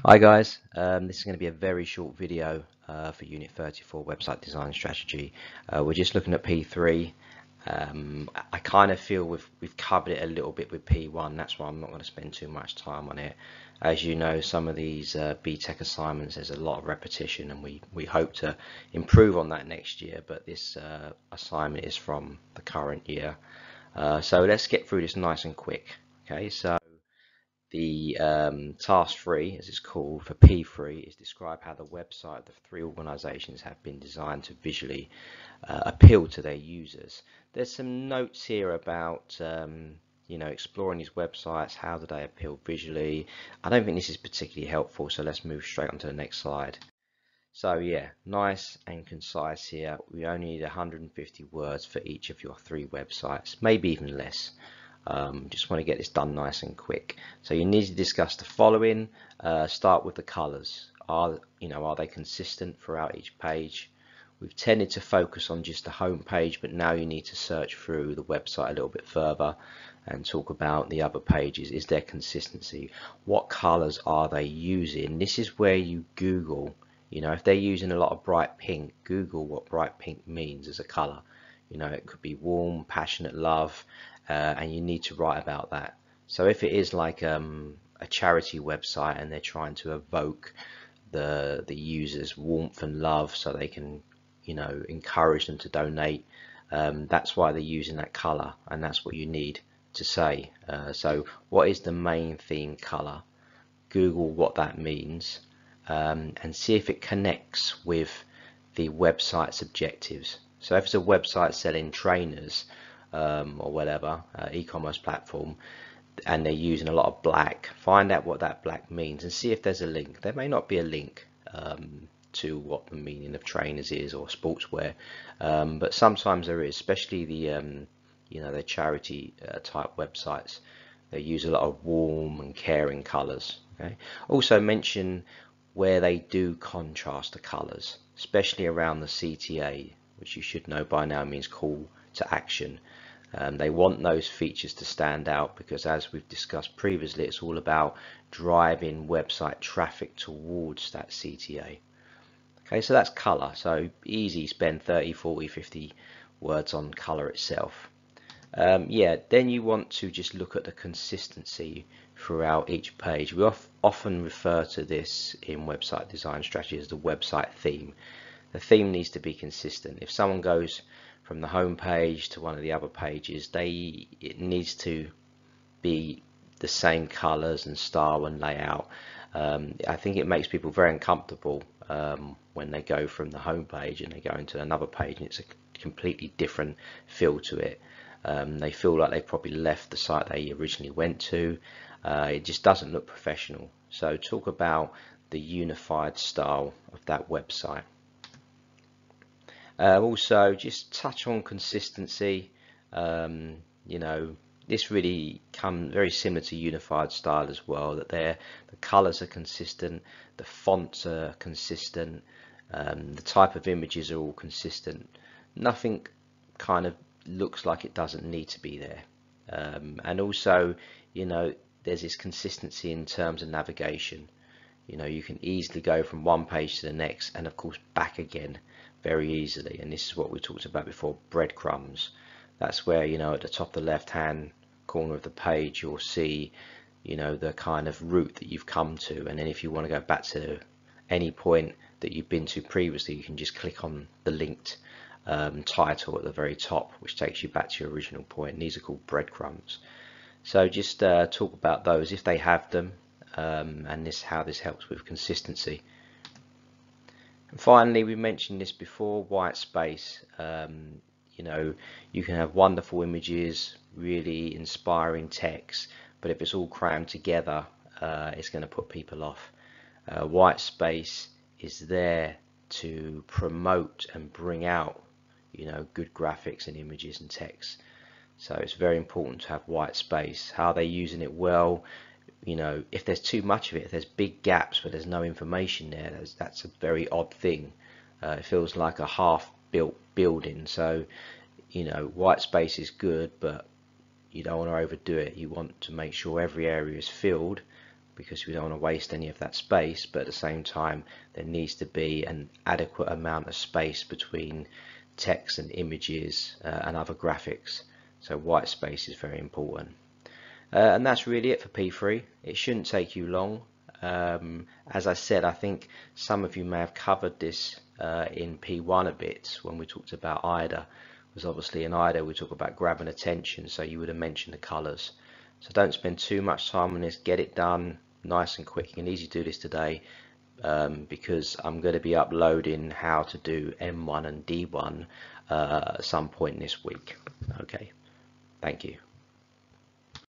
Hi guys, this is going to be a very short video for Unit 34 website design strategy. We're just looking at P3. I kind of feel we've covered it a little bit with P1, that's why I'm not going to spend too much time on it. As you know, some of these BTEC assignments, there's a lot of repetition, and we hope to improve on that next year, but this assignment is from the current year. So let's get through this nice and quick. Okay, so the task 3, as it's called, for P3 is describe how the website of the three organizations have been designed to visually appeal to their users. There's some notes here about exploring these websites, how do they appeal visually. I don't think this is particularly helpful, so let's move straight on to the next slide. So yeah, nice and concise here. We only need 150 words for each of your three websites, maybe even less. Just want to get this done nice and quick. So you need to discuss the following. Start with the colors. Are they consistent throughout each page? We've tended to focus on just the home page, but now you need to search through the website a little bit further and talk about the other pages. Is there consistency? What colors are they using? This is where you Google. If they're using a lot of bright pink, Google what bright pink means as a color. It could be warm, passionate love, and you need to write about that. So if it is like a charity website and they're trying to evoke the users' warmth and love so they can encourage them to donate, that's why they're using that color, and that's what you need to say. So what is the main theme color? Google what that means, and see if it connects with the website's objectives. So if it's a website selling trainers or whatever, e-commerce platform, and they're using a lot of black, find out what that black means and see if there's a link. There may not be a link to what the meaning of trainers is or sportswear, but sometimes there is, especially the charity type websites. They use a lot of warm and caring colors. Okay? Also mention where they do contrast the colors, especially around the CTA, which you should know by now means call to action. They want those features to stand out because, as we've discussed previously, it's all about driving website traffic towards that CTA. Okay, so that's color. So easy, spend 30, 40, 50 words on color itself. Then you want to just look at the consistency throughout each page. We often refer to this in website design strategy as the website theme. The theme needs to be consistent. If someone goes from the home page to one of the other pages, it needs to be the same colors and style and layout. I think it makes people very uncomfortable when they go from the home page and they go into another page and it's a completely different feel to it. They feel like they've probably left the site they originally went to. It just doesn't look professional. So talk about the unified style of that website. Also, just touch on consistency. This really comes very similar to unified style as well, that the colors are consistent, the fonts are consistent, the type of images are all consistent. Nothing kind of looks like it doesn't need to be there. And also, there's this consistency in terms of navigation. You can easily go from one page to the next and of course back again very easily, and this is what we talked about before, breadcrumbs. That's where at the top of the left hand corner of the page you'll see the kind of route that you've come to, and then if you want to go back to any point that you've been to previously, you can just click on the linked title at the very top, which takes you back to your original point, and these are called breadcrumbs. So just talk about those if they have them, and how this helps with consistency. And finally, we mentioned this before, white space. You can have wonderful images, really inspiring text, but if it's all crammed together, it's going to put people off. White space is there to promote and bring out good graphics and images and text. So it's very important to have white space. How are they using it well? If there's too much of it, if there's big gaps where there's no information there, that's a very odd thing. It feels like a half-built building. So white space is good, but you don't want to overdo it. You want to make sure every area is filled, because we don't want to waste any of that space, but at the same time there needs to be an adequate amount of space between text and images and other graphics. So white space is very important. And that's really it for P3. It shouldn't take you long. As I said, I think some of you may have covered this in P1 a bit when we talked about IDA. Was obviously in IDA we talk about grabbing attention, so you would have mentioned the colors. So don't spend too much time on this, get it done nice and quick. You can easily do this today because I'm going to be uploading how to do M1 and D1 at some point this week. Okay, thank you.